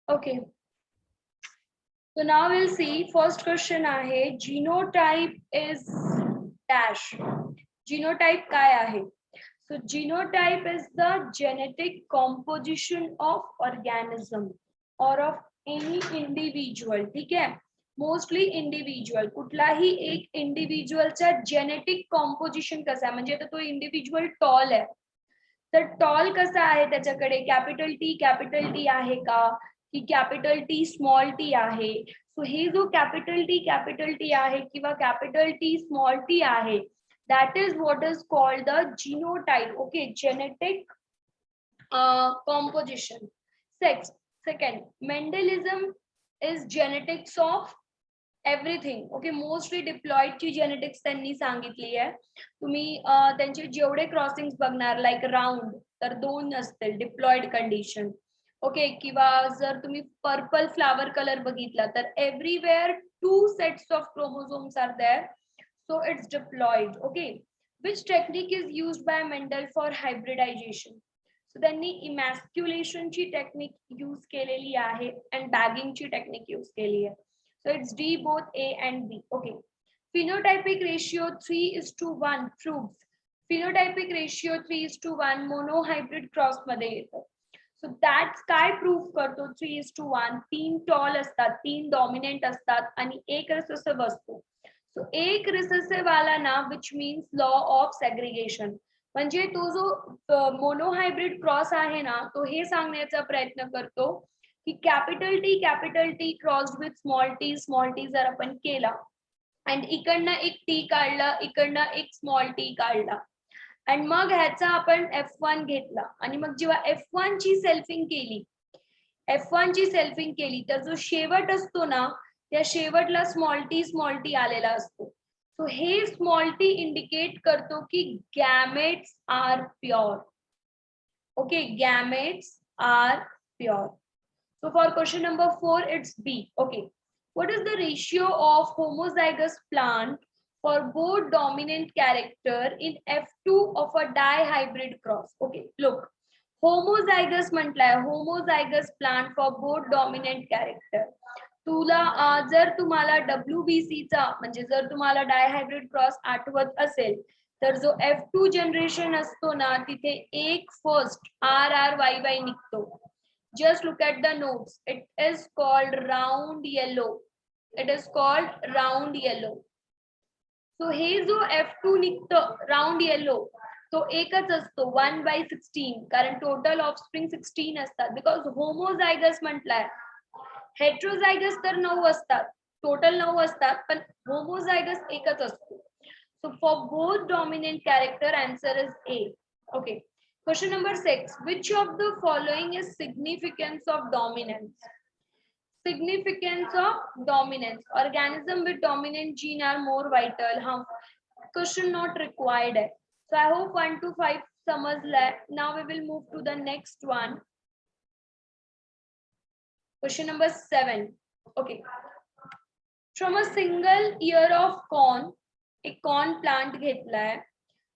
Okay, so now we'll see first question आहे genotype is dash. Genotype काय आहे? So genotype is the genetic composition of organism or of any individual. ठीक है, mostly individual, कुठलाही एक इंडिव्हिज्युअलचा genetic composition कसा आहे, म्हणजे तो इंडिव्हिज्युअल टॉल आहे तर टॉल कसा आहे त्याच्याकडे कॅपिटल टी आहे का की कॅपिटल टी स्मॉल टी आहे. सो हे जो कॅपिटल टी आहे किंवा कॅपिटल टी स्मॉल टी आहे that is what is called the genotype. Okay, genetic composition. Second, Mendelism is genetics of everything. Okay, mostly डिप्लॉइडची जेनेटिक्स त्यांनी सांगितली आहे. तुम्ही त्यांचे जेवढे क्रॉसिंग्स बघणार लाईक राऊंड तर 2 असतील डिप्लॉइड कंडिशन. ओके, किंवा जर तुम्ही पर्पल फ्लावर कलर बघितला तर everywhere 2 sets of chromosomes are there, so it's diploid. Okay, which technique is used by Mendel for hybridisation? So त्यांनी इमॅस्क्युलेशनची टेक्निक यूज केलेली आहे अँड बॅगिंगची टेक्निक यूज केली आहे. So it's D, both A and B. Okay. Phenotypic ratio 3:1 proves. Phenotypic ratio 3:1 monohybrid cross मध्ये येतं. So that's काय proof करतो 3:1? 3 tall असतात, 3 dominant असतात आणि एक recessive असतो. So एक recessive वाला ना which means law of segregation. म्हणजे तो जो मोनोहायब्रिड क्रॉस आहे ना तो हे सांगण्याचा प्रयत्न करतो की capital T crossed with small T जर आपण केला आणि इकडनं एक टी काढला, इकडनं एक स्मॉल टी काढला आणि मग ह्याचा आपण F1 घेतला आणि मग जेव्हा F1 ची सेल्फिंग केली तर जो शेवट असतो ना त्या शेवटला स्मॉल टी आलेला असतो. सो हे स्मॉल टी इंडिकेट करतो की gametes are pure. Okay, gametes are pure. So for question number 4, it's B. Okay. What is the ratio of homozygous plant for both dominant character in F2 of a dihybrid cross? Okay, look. Homozygous म्हटलाय, homozygous plant for both dominant character. तुला जर तुम्हाला WBC चा म्हणजे जर तुम्हाला डायहायब्रिड cross आठवत असेल तर जो F2 जनरेशन असतो ना तिथे एक फर्स्ट RRYY निघतो. Just look at the notes. It is called round yellow. It is called round yellow. So हे जो F2 निघतो round yellow तो एकच असतो 1/16 कारण टोटल ऑफस्प्रिंग 16 असतात. बिकॉज होमोझायगस म्हटलाय, हेट्रोझायगस तर 9 असतात, टोटल 9 असतात पण होमोझायगस एकच असतो. So for both dominant character answer is A. Okay. Question number 6. Which of the following is significance of dominance? Significance of dominance. Organism with dominant gene are more vital. Question not required. So I hope 1 to 5 समजलाय. Now we will move to the next one. Question number 7. Okay. From a single ear of corn, a corn plant घेतलाय.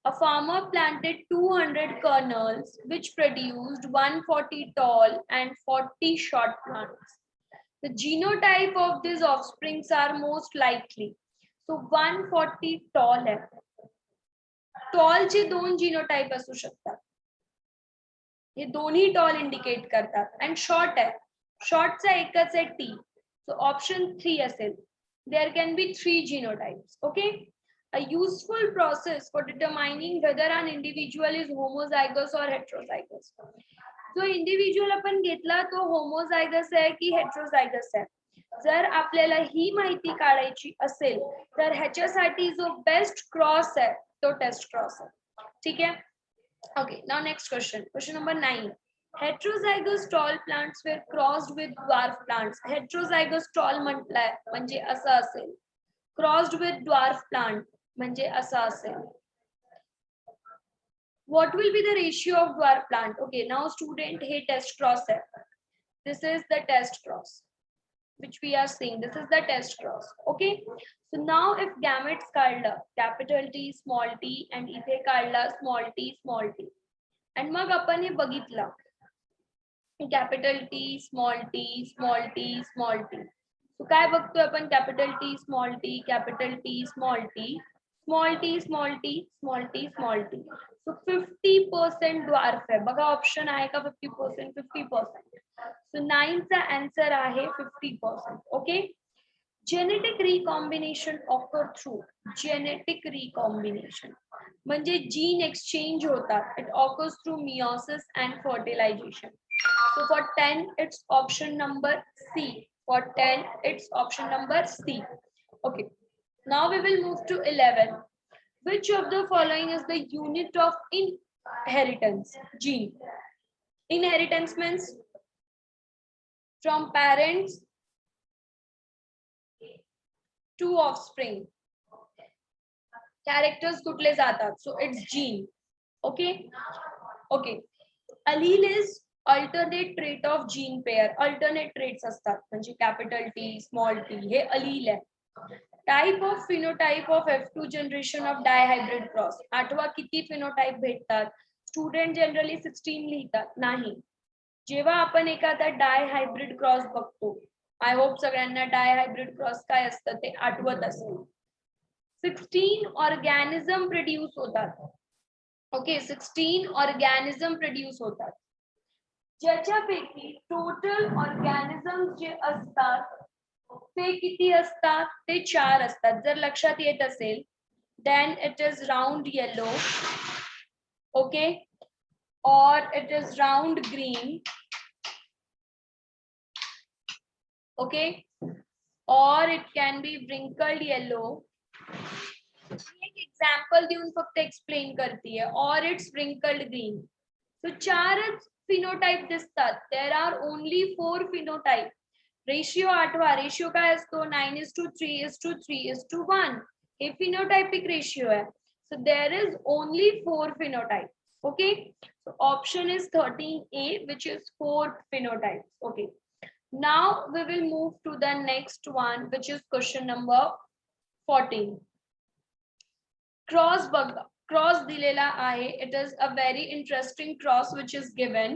A farmer planted 200 kernels which produced 140 tall and 40 short plants. The genotype of these offsprings are most likely. So 140 tall है. Tall चे 2 genotype असू शकतात. हे दोन्ही tall indicate करतात and short है. Short चा एकच आहे T. So option 3 असेल. There can be 3 genotypes. Okay. A useful process for determining whether an individual is homozygous or heterozygous. जो इंडिव्हिज्युअल आपण घेतला तो होमोझायगस आहे की हेट्रोझायगस आहे. जर आपल्याला ही माहिती काढायची असेल तर ह्याच्यासाठी जो बेस्ट क्रॉस आहे तो टेस्ट क्रॉस आहे. ठीक आहे. Okay, now next question number 9. Heterozygous tall plants were crossed with dwarf plants. Heterozygous tall म्हटलाय म्हणजे असं असेल, crossed with dwarf plant म्हणजे असं असेल. What will be the ratio of dwarf plant? Okay, now student हे test cross आहे. This is the test cross which we are seeing. This is the test cross. Okay, so now if gametes काढला capital T small t and इथे काढला small t and मग आपण हे बघितलं capital T small T small T small T. So काय बघतोय आपण capital T small T capital T small T small T small T small T small T. So 50% dwarf आहे बघा ऑप्शन आहे का 50% 50%. सो 9 चा आन्सर आहे 50%. Okay. Genetic recombination occur through genetic recombination म्हणजे जीन एक्सचेंज होतात. It occurs through meiosis and fertilisation. So for 10, it's option number C. For 10, it's option number C. Okay. Now we will move to 11. Which of the following is the unit of inheritance? Gene. Inheritance means from parents to offspring. Characters कुठले जातात? So it's gene. Okay. Okay. Allele is alternate trait of gene pair. Alternate traits असतात म्हणजे capital T small t हे allele आहे. Type of phenotype of F2 generation of dihybrid cross. आठवा किती phenotype भेटतात? Student generally 16 लिहितात नाही. जेव्हा आपण एखादा डायहायब्रिड क्रॉस बघतो, आय होप सगळ्यांना डायहायब्रिड क्रॉस काय असतं ते आठवत असेल. 16 ऑर्गॅनिझम प्रोड्यूस होतात. ओके 16 ऑर्गॅनिझम प्रोड्यूस होतात ज्याच्यापैकी टोटल ऑर्गॅनिझम जे असतात ते किती असतात? ते 4 असतात. जर लक्षात येत असेल then it is round yellow, okay, or it is round green, okay, or it can be wrinkled yellow. एक एग्जांपल देऊन फक्त एक्सप्लेन करतीये. or it's wrinkled green. so 4 phenotype दिसतात. there are only 4 phenotype. Ratio आठवा. Ratio काय असतो? 9:3:3:1 हे phenotypic ratio आहे. so there is only 4 phenotype. okay, so option is 13A, which is 4 phenotypes. okay, now we will move to the next one, which is question number 14. Cross बघा. Cross दिलेला आहे. It is a very interesting cross which is given.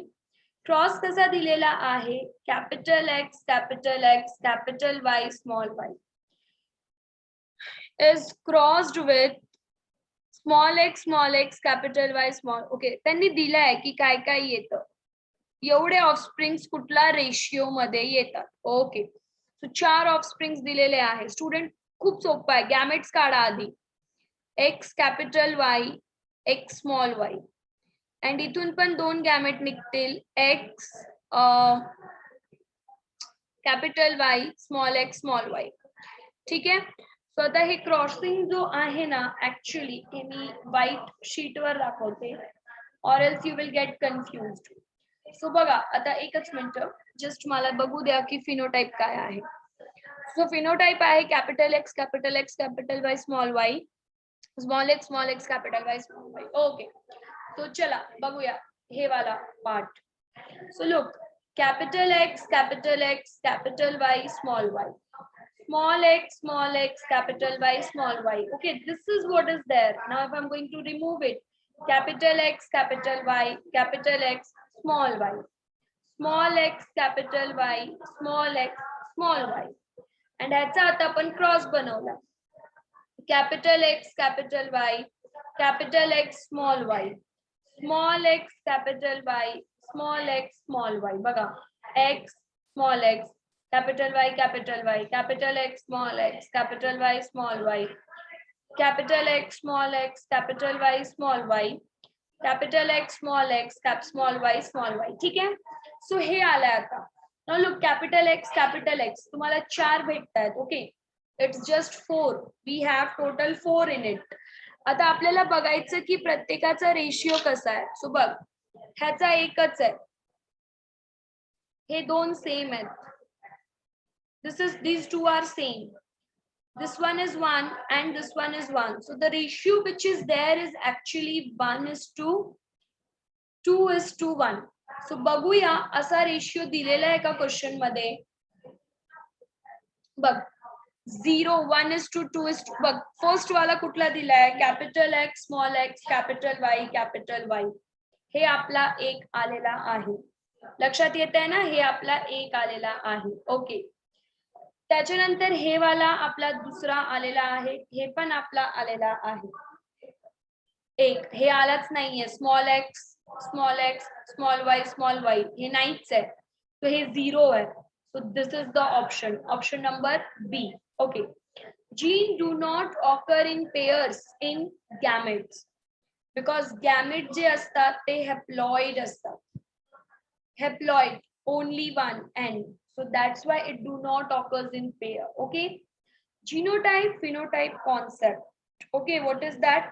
Cross कसा दिलेला आहे? Capital x capital x capital Y small Y is crossed with small x capital Y small. Okay, त्यांनी दिलाय की काय काय येतं. एवढे ऑफस्प्रिंग्स कुठला रेशिओ मध्ये येतात. ओके, सो 4 ऑफस्प्रिंग्स दिलेले आहे. स्टुडंट खूप सोपं आहे. गॅमेट्स काढा आधी. X capital Y x small Y and इथून पण 2 गॅमेट निघतील. X capital Y small x small Y. ठीक आहे. सो आता हे क्रॉसिंग जो आहे ना, ऍक्च्युअली हे मी व्हाईट शीट वर दाखवते, or else you will get confused. So बघा आता एकच मिनिट, जस्ट मला बघू द्या की फिनोटाइप काय आहे. सो फिनोटाइप आहे capital x capital Y small Y small x capital Y small Y. Okay, तो चला बघूया हे वाला part. So look, capital x capital Y small Y small x capital Y small y. Okay, this is what is there. Now if I'm going to remove it, capital X capital Y capital X small y, small x capital Y small x small y. and ह्याचा आता आपण cross बनवला. capital X capital Y capital X small y, small x capital Y small x small y. बघा, x small x capital Y capital X small x capital Y small y, capital X small capital Y small y, capital X cap small y small y. ठीक आहे. So हे आलंय आता. Now look, capital X तुम्हाला 4 भेटतायत. Okay, it's just 4. We have total 4 in it. आता आपल्याला बघायचं की प्रत्येकाचा रेशिओ कसा आहे. सो बघ, ह्याचा एकच आहे, हे 2 सेम आहेत. These two are same. This one is 1 and this one is 1. So the ratio which is there is actually 1:2:1. So बघूया असा रेशियो दिलेला आहे का क्वेश्चन मध्ये. बघ, 0 1:2:2. बघ, फर्स्ट वाला कुठला दिलाय? Capital x capital Y. हे आपला एक आलेला आहे. लक्षात येत आहे ना, हे आपला एक आलेला आहे. ओके, त्याच्यानंतर हे वाला आपला दुसरा आलेला आहे, हे पण आपला आलेला आहे एक, हे आलाच नाहीये, स्मॉल एक्स स्मॉल वाय हे नाहीच आहे, तो हे 0 आहे. So this is the option number B. Okay, gene do not occur in pairs in gametes because gamete जे असतात ते haploid असतात. Haploid, only one end, so that's why it do not occurs in pair. Okay, genotype phenotype concept. Okay, what is that?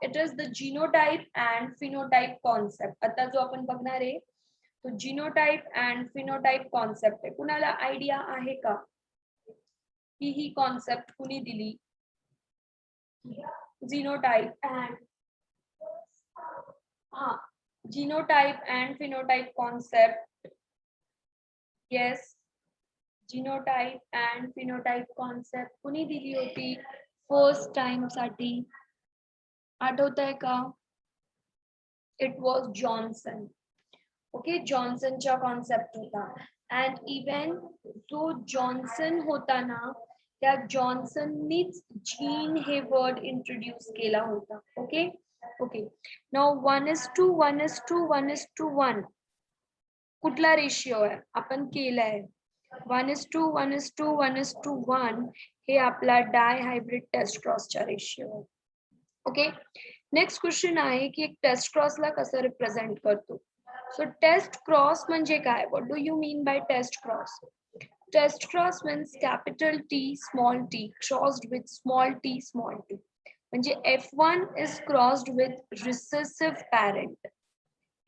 It is the genotype and phenotype concept. आता जो आपण बघणार आहे तो genotype and phenotype concept आहे. कुणाला idea आहे का ही कॉन्सेप्ट कुणी दिली? genotype and genotype and phenotype concept. Yes, genotype and phenotype concept कुणी दिली होती फर्स्ट टाइम साठी? आठवतंय का? It was Johnson. ओके, जॉन्सनचा कॉन्सेप्ट होता. अँड इवन जो जॉन्सन होता ना, त्या जॉन्सननीच जीन हे वर्ड इंट्रोड्यूस केला होता. ओके ओके, नाउ 1:1:1:1 कुठला रेशियो आहे? आपण केलाय 1:1:1:1 हे आपला डाय हायब्रिड टेस्ट क्रॉसचा रेशियो आहे. ओके, नेक्स्ट क्वेश्चन आहे की एक टेस्ट क्रॉसला कसं रिप्रेझेंट करतो? सो टेस्ट क्रॉस म्हणजे काय? What do you mean by test cross? Test cross means capital T small t crossed with small t small t. म्हणजे F1 is crossed with recessive parent.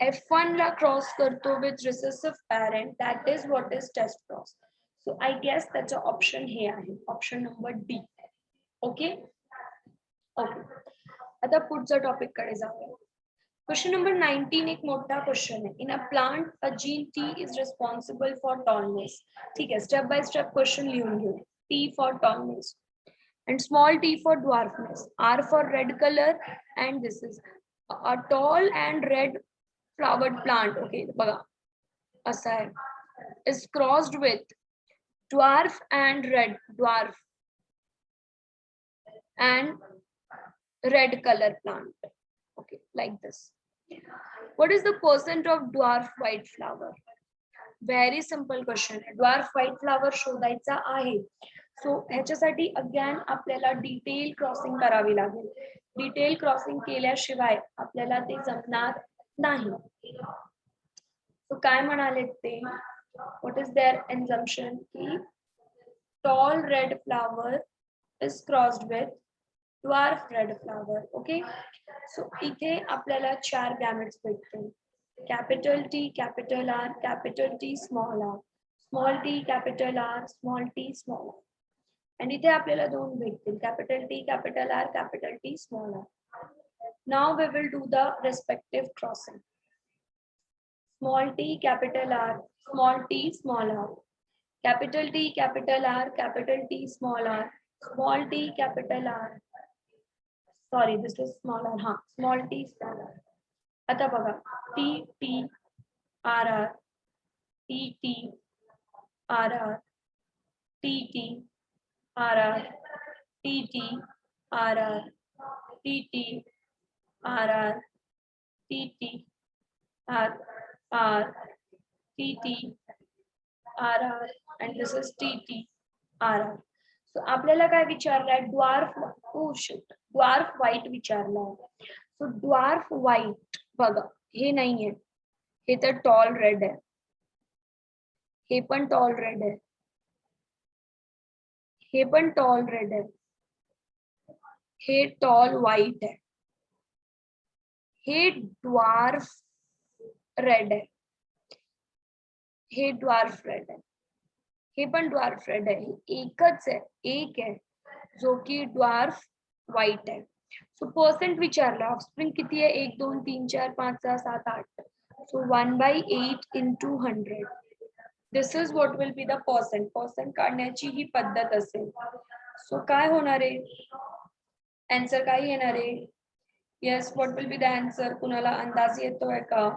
F1 ला cross करतो with recessive parent, that is what is test cross. So I guess त्याचा option हे आहे, option number D. Okay okay, आता पुढच्या topic कडे जाऊया. क्वेश्चन नंबर 19 एक मोठा क्वेश्चन आहे. In a plant a gene T is responsible for tallness. ठीक आहे, स्टेप बाय स्टेप क्वेश्चन लिहून घेऊ. T for tallness and small t for dwarfness, R for red color, and this is a tall and red flowered plant. Okay, बघा असा आहे, is crossed with dwarf and red, dwarf and red color plant. Okay, like this. What is the percent of dwarf white flower? Very simple question. Dwarf white flower शोधायचा आहे. So ह्याच्यासाठी again आपल्याला detail crossing करावी लागेल. Detail crossing केल्याशिवाय आपल्याला ते जमणार नाही. सो काय म्हणाले ते? व्हॉट इज देअर assumption की tall red flower is crossed with dwarf red flower. Okay, so इथे आपल्याला 4 गॅमेट्स भेटतील. Capital T capital R capital T small r, small t capital R small t small r. आणि इथे आपल्याला दोन भेटतील, capital T capital R capital T small r. Now we will do the respective crossing. Small t capital R small t small r, capital T capital R capital T small r, small t capital R, sorry this is small r, हाँ small t small r. आता बघा T T R R T T R R T T R R T T R R T T R R T T R R T T R R and this is T T R R. So आपल्याला काय विचारलाय? Dwarf, oh shit, dwarf white विचारलाय. So dwarf white बघा हे नाहीये, हे तर tall red आहे, हे पण टॉल रेड आहे, हे पण टॉल रेड आहे, हे टॉल व्हाईट आहे, हे ड्वार्फ रेड आहे, हे ड्वार्फ रेड आहे, हे पण ड्वार्फ रेड आहे. एकच आहे, एक आहे जो की ड्वार्फ व्हाईट आहे. सो पर्सेंट विचारला, ऑफस्प्रिंग किती आहे? 1 2 3 4 5 6 7 8. So 1/8 into 100. This is what will be the percent. Percent काढण्याची ही पद्धत असेल. सो काय होणार आहे? आन्सर काय येणार आहे? Yes, what will be the answer? कुणाला अंदाज येतोय का?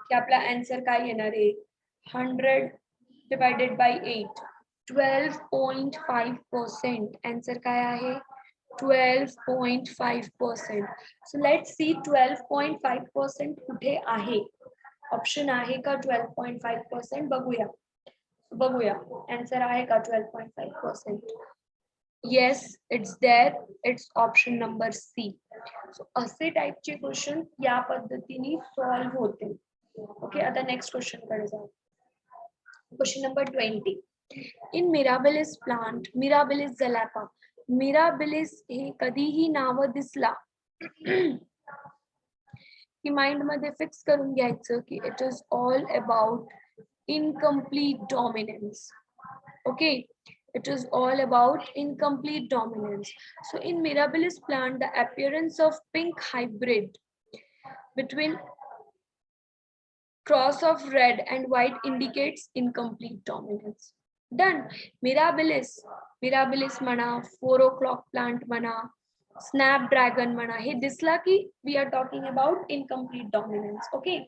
की आपला आन्सर काय येणार आहे 100 divided by 8 12.5%. आन्सर काय आहे 12.5%. सो लेट्स सी 12.5% कुठे आहे ऑप्शन आहे का 12.5%. बघूया आन्सर आहे का 12.5%. Yes it's there, it's option number C. So असे टाइपचे क्वेश्चन या पद्धतीने सॉल्व्ह होते. ओके, आता नेक्स्ट क्वेश्चन कडे जाऊ. Question number 20. In mirabilis plant, mirabilis जलाता, मिराबिलिस हे कधीही नाव दिसला की माइंड मध्ये फिक्स करून घ्यायचं की it is all about incomplete dominance. Okay, it is all about incomplete dominance. So in mirabilis plant, the appearance of pink hybrid between cross of red and white indicates incomplete dominance. Done. mirabilis म्हणा, 4 o'clock plant म्हणा, snapdragon म्हणा, हे दिसला की we are talking about incomplete dominance. Okay,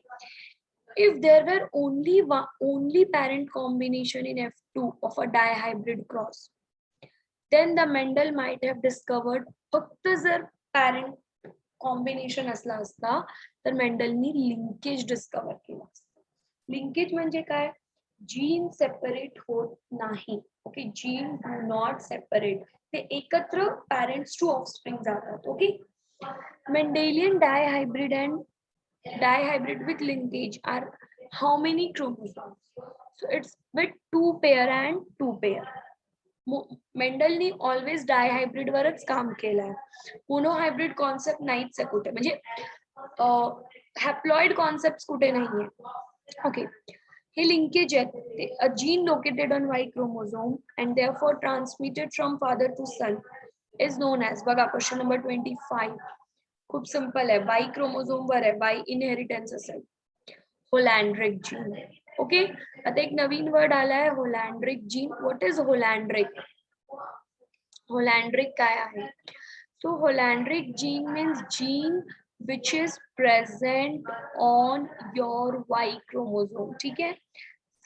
if there were only parent combination in F2 of a dihybrid cross, then the Mendel might have discovered फक्त जर parent combination असला असता तर मेंडलनी लिंकेज डिस्कवर केला असता. लिंकेज म्हणजे काय, जीन सेपरेट होत नाही. Okay, gene do not separate, ते एकत्र पॅरेंट्स टू ऑफस्प्रिंग जातात. Okay, Mendelian dihybrid with linkage are how many chromosomes? So it's with 2 pair and 2 pair. मेंडलनी always डायहायब्रिड वरच काम केलंय. मोनोहायब्रिड कॉन्सेप्ट नाहीच आहे कुठे, म्हणजे हॅप्लॉइड कॉन्सेप्ट कुठे नाहीये. ओके, हे लिंकेज आहेत. A gene located on Y chromosome and therefore transmitted from father to son is known as. बघा क्वेश्चन नंबर 25 खूप सिंपल आहे. वाई क्रोमोझोम वर आहे, वाई इनहेरिटन्स असेल, होलॅन्ड्रिक जीन. ओके, आता एक नवीन वर्ड आलाय holandric gene. What is holandric? Holandric काय आहे? So holandric gene means gene which is present on your Y chromosome. ठीक आहे,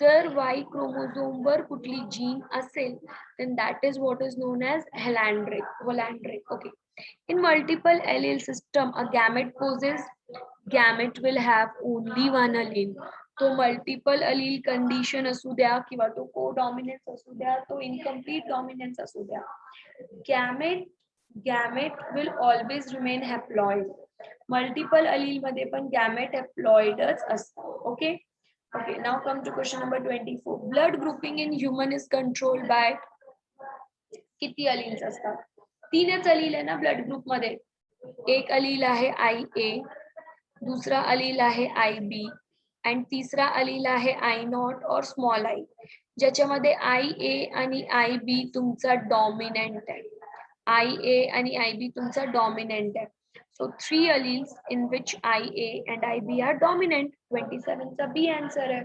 जर वाई क्रोमोझोम वर कुठली जीन असेल then that is what is known as holandric. Okay, in multiple allele system a gamete will have only one allele. तो multiple अलील condition असू द्या किंवा तो कोडॉमिनन्स असू द्या, तो इनकम्प्लीट डॉमिनन्स असू द्या, gamete will always remain haploid. Multiple allele मध्ये पण गॅमेट हॅप्लॉइडच असतात. Okay, now come to question number 24. Blood grouping in human is controlled by किती अलील्स असतात? 3च अलील आहे ना ब्लड ग्रुप मध्ये. एक अलील आहे IA, दूसरा अलील आहे IB आणि तिसरा अलील आहे I0 और स्मॉल I, ज्याच्यामध्ये IA आणि IB तुमचा डॉमिनंट आहे. IA आणि IB तुमचा डॉमिनंट आहे. So 3 alleles in which IA and IB are dominant. 27 चा B answer है.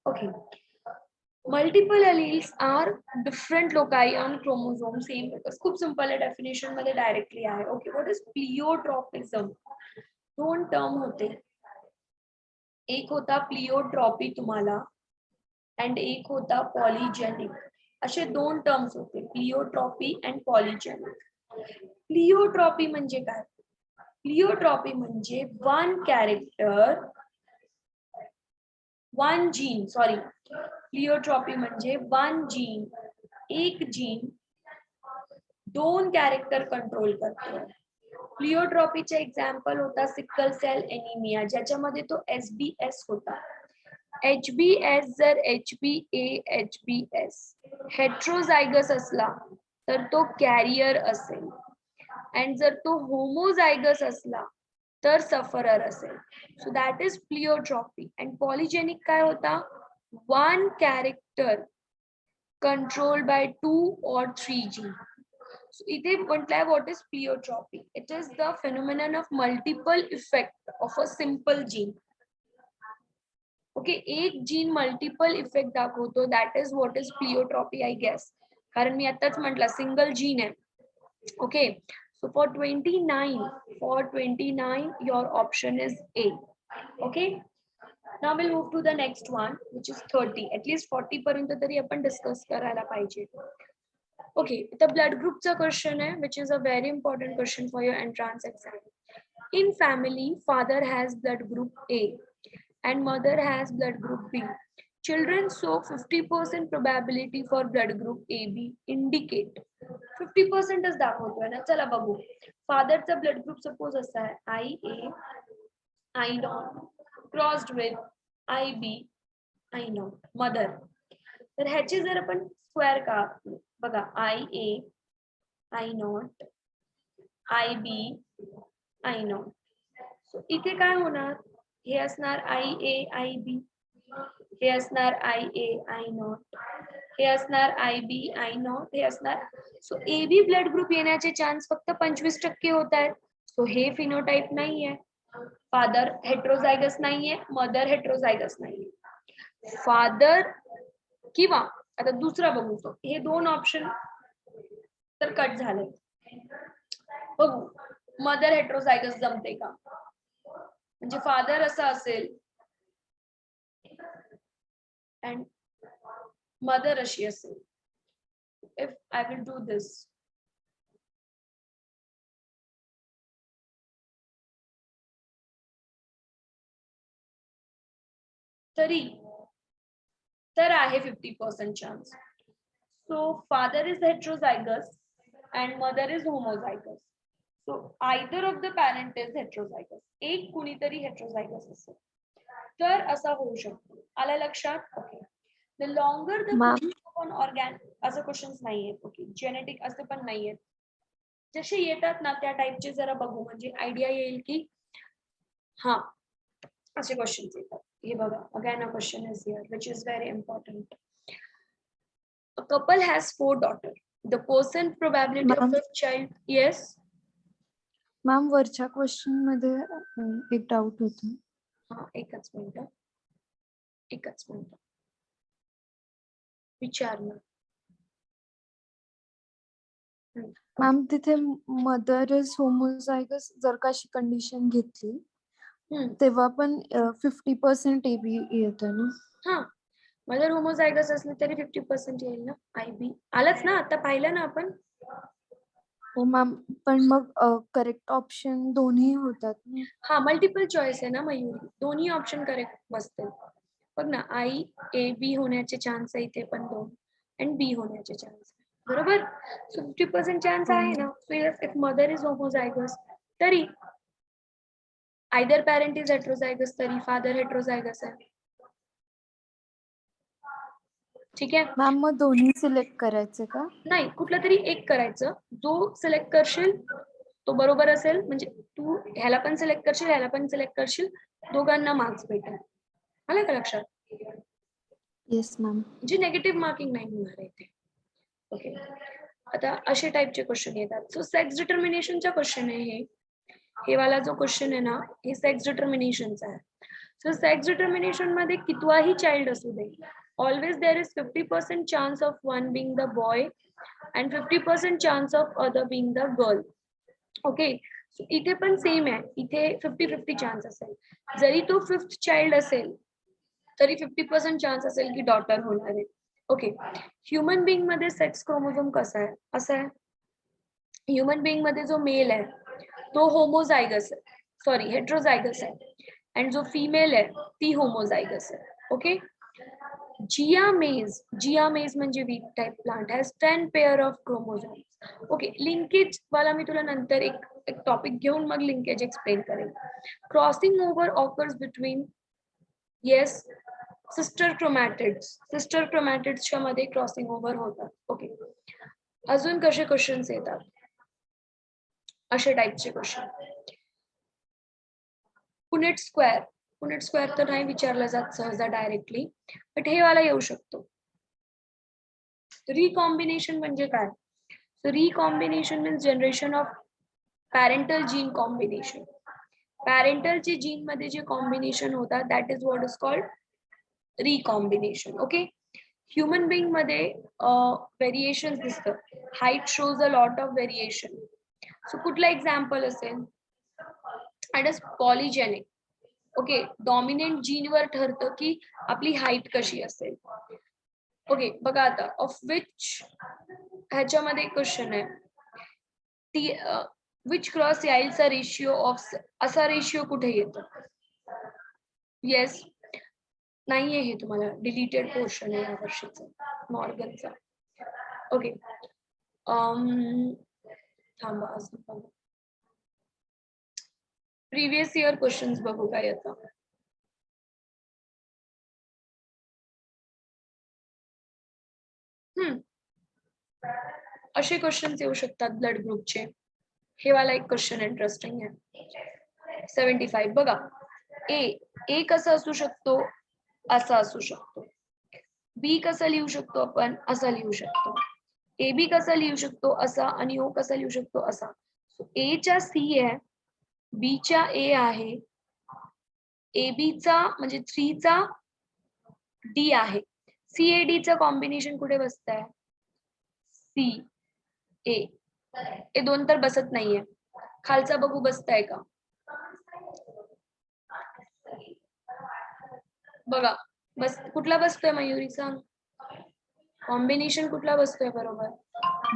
Okay. Multiple alleles are different loci on chromosome, same locus. खूप simple है, definition मध्ये directly आहे. Okay, what is pleiotropism? 2 term होते. एक होता प्लिओट्रॉपी तुम्हाला and एक होता पॉलीजेनिक. असे 2 टर्म्स होते, प्लिओट्रॉपी and पॉलीजेनिक. प्लिओट्रॉपी म्हणजे काय? प्लिओट्रॉपी म्हणजे one character one gene, sorry, pleiotropy म्हणजे वन जीन, एक जीन 2 कॅरेक्टर कंट्रोल करतो. प्लिओट्रॉपीचे एक्झाम्पल होता सिकल सेल एनिमिया, ज्याच्यामध्ये तो SBS होता. HBS जर HbA HbS हेट्रोझायगस असला तर तो कॅरियर असेल, and जर तो होमोझायगस असला तर सफरर असेल. So that is pleiotropy. And polygenic काय होता? 1 character controlled by 2 or 3 gene. So इथे म्हटलंय what is pleiotropy? It is the phenomenon of multiple effect of a simple gene. Okay, एक जीन मल्टिपल इफेक्ट दाखवतो, that is what is pleiotropy I guess, कारण मी आताच म्हटलं single gene आहे. Okay, so for 29 your option is A. Okay, Now we'll move to the next one, which is 30. At least 40 पर्यंत तरी आपण discuss करायला पाहिजे. Okay, the blood group चा question है, which is a very important question for your entrance exam. In family, father has blood group A and mother has blood group B. Children show 50% probability for blood group AB. Indicate 50% च दाखवतोय ना. चला बघू. फादरचा blood group suppose असा आहे IA I naught crossed with IB I naught mother. तर ह्याची जर आपण स्क्वेअर का बघा IA I naught IB I naught. So इथे काय होणार? हे असणार IA IB, हे असणार IA I naught, हे असणार IB I naught, हे असणार. सो AB ब्लड ग्रुप येण्याचे चान्स फक्त 25% होत आहेत. सो हे फिनोटाइप नाहीये. फादर हेट्रोझायगस नाहीये, मदर हेट्रोझायगस नाहीये. फादर किंवा आता दुसरा बघू. तो हे दोन ऑप्शन तर कट झाले. बघू मदर हेट्रोझायगस जमते का? म्हणजे फादर असा असेल and mother अशी असेल. If I will do this, तरी तर आहे 50% chance. So father is heterozygous and mother is homozygous. So either of the parent is heterozygous. एक कुणीतरी heterozygous असेल तर असा होऊ शकतो. आला लक्षात? Okay. The longer the on organ असं क्वेश्चन्स नाहीये. ओके. जेनेटिक असे पण नाहीये. जसे येतात ना त्या टाइपचे जरा बघू म्हणजे आयडिया येईल की हा असे क्वेश्चन्स येतात. हे बघा. Again a question is here which is very important. A couple has 4 daughters. The percent probability of the child. Yes. Ma'am वरच्या क्वेश्चन मध्ये एक डाऊट होता. हा एकच मिनिट विचारलं. मॅम तिथे मदर इज होमोझायगस जर का अशी कंडिशन घेतली तेव्हा पण 50% AB येतं ना. हा मदर होमोझायगस असली तरी 50% येईल ना. IB आलाच ना. आता पाहिलं ना आपण. हो मॅम पण मग करेक्ट ऑप्शन दोन्ही होतात ना. हा मल्टिपल चॉईस आहे ना मयूरी. दोन्ही ऑप्शन करेक्ट बसतील. बघ ना IAB होण्याचे चान्स आहे इथे पण 2 आणि B होण्याचे चान्स. बरोबर. सो 50% चान्स आहे ना. So if mother is homozygous तरी आयदर पॅरेंट इज हेट्रोझायगस तरी फादर हेट्रोझायगस आहे. ठीक आहे मॅम मग दोन्ही सिलेक्ट करायचे का? नाही कुठला तरी एक करायचं. जो सिलेक्ट करशील तो बरोबर असेल म्हणजे तू ह्याला पण सिलेक्ट करशील ह्याला पण सिलेक्ट करशील दोघांना मार्क्स भेटेल. आलं का लक्षात? Yes ma'am. जी नेगेटिव्ह मार्किंग नाही होणार आहे इथे. ओके. आता असे टाइपचे क्वेश्चन येतात. सो सेक्स डिटर्मिनेशनचा क्वेश्चन आहे हे वाला जो क्वेश्चन आहे ना हे सेक्स डिटर्मिनेशनचा आहे. सो सेक्स डिटर्मिनेशन मध्ये कितवाही चाइल्ड असू दे always there is 50% chance of one being the boy and 50% chance of other being the girl. Okay. So इथे पण सेम आहे. इथे 50-50 चान्स असेल. जरी तो 5th चाइल्ड असेल तरी 50% चान्स असेल की डॉटर होणार आहे. ओके. ह्युमन बिंग मध्ये सेक्स क्रोमोझोम कसा आहे? असा आहे. ह्युमन बिंग मध्ये जो मेल आहे तो होमोझायगस आहे. सॉरी हेट्रोझायगस आहे आणि जो फिमेल आहे ती होमोझायगस आहे. ओके. जियामेज म्हणजे weak type plant has 10 pair of chromosomes. Okay. Linkage वाला मी तुला नंतर एक टॉपिक घेऊन मग लिंकेज एक्सप्लेन करेन. Crossing over occurs between yes sister क्रोमॅटिड्सच्या मध्ये क्रॉसिंग ओव्हर होतात. ओके. अजून कसे क्वेश्चन्स येतात असे टाइपचे क्वेश्चन. पुनेट स्क्वेअर तर नाही विचारलं जात सहजा डायरेक्टली बट हे वाला येऊ शकतो. रिकॉम्बिनेशन म्हणजे काय? So recombination means generation of parental gene combination. पॅरेंटलचे जीन मध्ये जे कॉम्बिनेशन होतात that is what is called recombination. Okay. Human being मध्ये व्हेरिएशन दिसतं. Height shows a lot of variation. So कुठलं एक्झाम्पल असेल? It is polygenic. Okay, dominant जीनवर ठरतं की आपली हाईट कशी असेल. ओके, बघा आता ऑफ विच ह्याच्यामध्ये क्वेश्चन आहे ती विच क्रॉस यायचा रेशिओ ऑफ असा रेशिओ कुठे येतो. येस, नाहीये हे तुम्हाला डिलीटेड पोर्शन आहे या वर्षीचा मॉर्गनचा. ओके, थांबा अजून बघू. प्रिव्हियस इयर क्वेश्चन्स बघू काय आता. असे क्वेश्चन्स येऊ शकतात ब्लड ग्रुपचे. हे वाला एक क्वेश्चन इंटरेस्टिंग आहे. 75 बघा, ए कसं असू शकतो, असा असू शकतो. बी कसं लिहू शकतो आपण, असा लिहू शकतो. ए बी कसा लिहू शकतो, असा, आणि ओ कसा लिहू शकतो, असा. ए च्या सी आहे, बी च्या ए आहे, ए बी चा म्हणजे 3 चा डी आहे. सी ए डी चं कॉम्बिनेशन कुठे बसतंय, सी ए. हे दोन तर बसत नाहीये. खालचा बघू बसताय का. बघा बस, कुठला बसतोय मयुरीचा कॉम्बिनेशन, कुठला बसतोय बरोबर.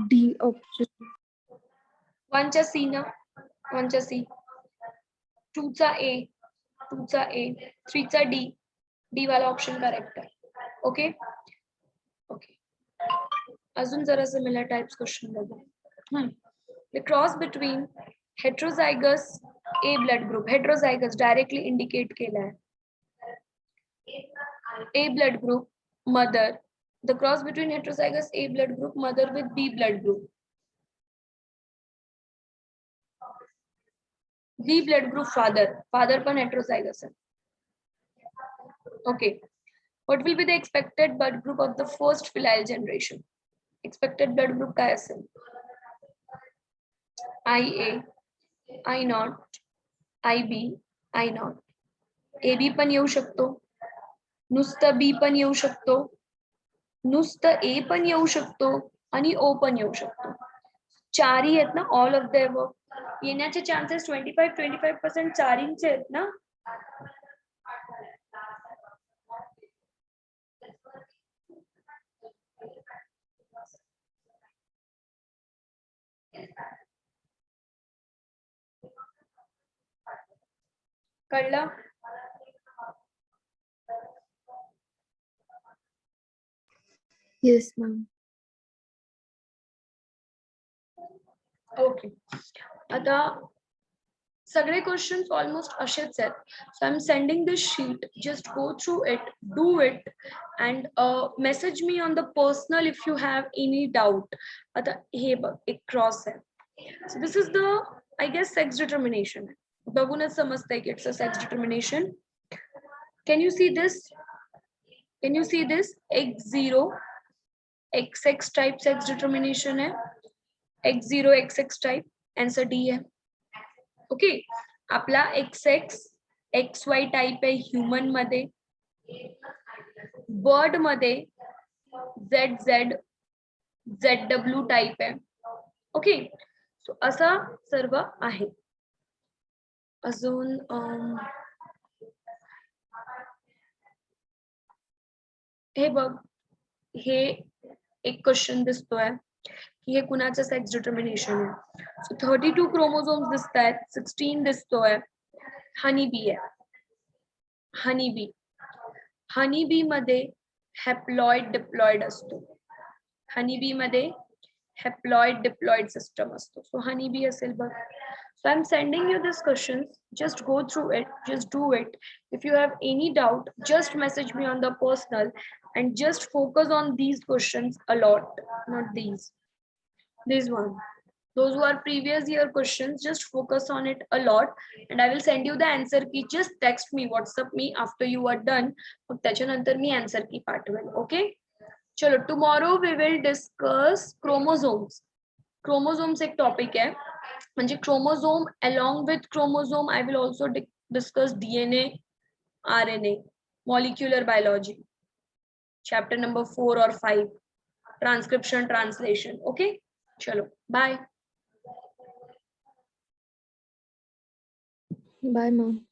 D option. 1 च्या सी ना, 1 च्या सी, 2 चा ए, 2 चा ए, 3 चा डी, डी वाला ऑप्शन करेक्ट आहे. ओके ओके, अजून जरासं मला टाइप्स क्वेश्चन बघू. The cross between heterozygous A blood group, heterozygous directly indicate केलाय. A blood group mother, the cross between heterozygous A blood group mother with B blood group. B blood group father, father पण heterozygous है. Okay, what will be the expected blood group of the first filial generation? Expected blood group काय असेल, IA, I0, IB, I0. AB पण येऊ शकतो, नुसतं B पण येऊ शकतो, नुसतं ए पण येऊ शकतो, आणि ओ पण येऊ शकतो. चारही आहेत ना, ऑल ऑफ द एबव. येण्याचे चान्सेस 25% चारींचे आहेत ना. कळलं. Yes ma'am. ओके, आता सगळे क्वेश्चन्स ऑलमोस्ट असेच आहेत. So I am sending this sheet, just go through it, do it, and message me on the personal if you have any doubt. आता हे बघ, एक क्रॉस आहे. So this is the, I guess, sex determination. बघूनच समजतंय की it's a sex determination. Can you see this, can you see this, X0 XX type sex determination है, X0 XX type, answer D है. Okay, आपला XX XY type आहे human मध्ये, bird मध्ये ZZ ZW type आहे. Okay, so असा सर्व आहे. अजून हे बघ, हे एक क्वेश्चन दिसतोय की हे कुणाचं सेक्स डिटर्मिनेशन आहे. सो 32 क्रोमोझोम्स दिसत आहेत, 16 दिसतोय. हनी बी आहे, हनी बी, हनी बी मध्ये हॅप्लॉइड डिप्लॉइड असतो, हनी बी मध्ये हॅप्लॉइड डिप्लॉइड सिस्टम असतो. सो हनी बी असेल बघ. So I'm sending you this questions, just go through it, just do it. If you have any doubt, just message me on the personal, and just focus on these questions a lot, not these. This one, those who are previous year questions, just focus on it a lot, and I will send you the answer key. Just text me, WhatsApp me after you are done. मग त्याच्यानंतर मी answer key पाठवेल. Okay, चलो, tomorrow we will discuss chromosomes. Chromosomes एक topic है, म्हणजे chromosome, along with chromosome I will also discuss DNA, RNA, molecular biology, chapter number 4 or 5, transcription, translation. Okay, chalo, bye. Bye ma'am.